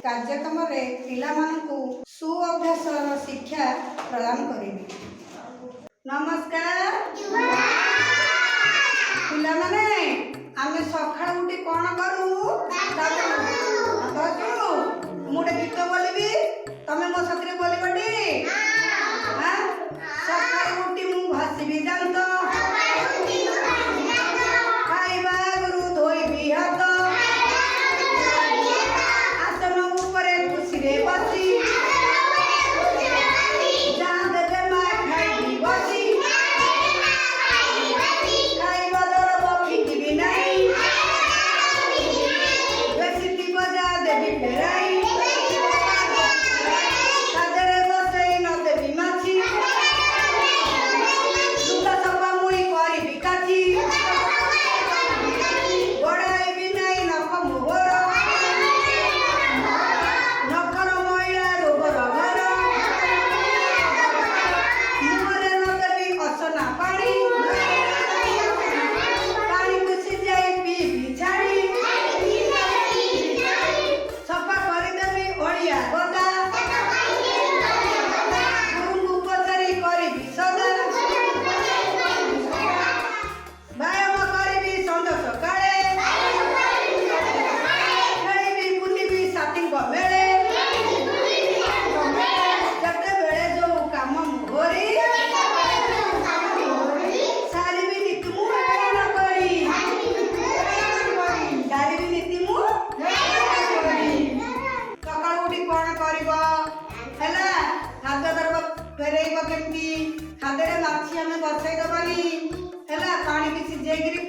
କାର୍ଯ୍ୟକ୍ରମରେ ପିଲାମାନଙ୍କୁ ସୁଅଭ୍ୟାସର ଶିକ୍ଷା ପ୍ରଦାନ କରିବି। ନମସ୍କାର ପିଲାମାନେ, ଆମେ ସକାଳୁ ଉଠି କ'ଣ କରୁ? ମୁଁ ଗୋଟେ ଗୀତ ବୋଲିବି, ତମେ ମୋ ସାଥିରେ ବୋଲିବଟି? ସକାଳୁ ଉଠି ମୁଁ ଘଷିବି ଦାନ୍ତ, ଖାଇବା ଆଗରୁ ଧୋଇବି ହାତ, ଆସନ ଉପରେ ଖୁସିରେ ବସି ଯାହା ଦେବେ ମା ଖାଇବି ବସି, ଖାଇବା ଦରବ ଫିକିବି ନାହିଁ, ବେଶୀ ଥିବ ଯାହା ଦେବି ଫେରାଇ, ଖାଦ୍ୟରେ ବସେଇ ନ ଦେବି ମାଛି, ଲୁଗା ସଫା ମୁଇ କରିବି କାଚି, ଗୋଡ଼ାଇବି ନାହିଁ ନଖ ମୋହର, ନଖର ମଇଳା ରୋଗର ଘର, ମୁହଁରେ ନ ଦେବି ଅସନା ପାଣି, ପାଣିକୁ ସିଝାଇ ପିଇବି ଛାଣି, ସଫା କରିଦେବି ଅଳିଆ ଗଦା, ଗୁରୁଙ୍କୁ ପଚାରି କରିବି ସଦା, ବ୍ୟାୟାମ କରିବି ସଞ୍ଜ ସକାଳେ, ଖେଳିବି ବୁଲିବି ସାଥୀଙ୍କ ମେଳେ, ଯେତେବେଳେ ଯୋଉ କାମ ମୋହରି ସାରିବି ନୀତି ମୁଁ ହେଳନ କରି, ସାରିବି ନୀତି ମୁଁ ହେଳନ କରି। ସକାଳୁ ଉଠି କ'ଣ କରିବ? ହେଲା, ଖାଦ୍ୟ ଦରବ ଫେରେଇବ କେମିତି? ଖାଦ୍ୟରେ ମାଛି ଆମେ ବସେଇ ଦବାନି, ହେଲା, ପାଣିକି ସିଝେଇକିରି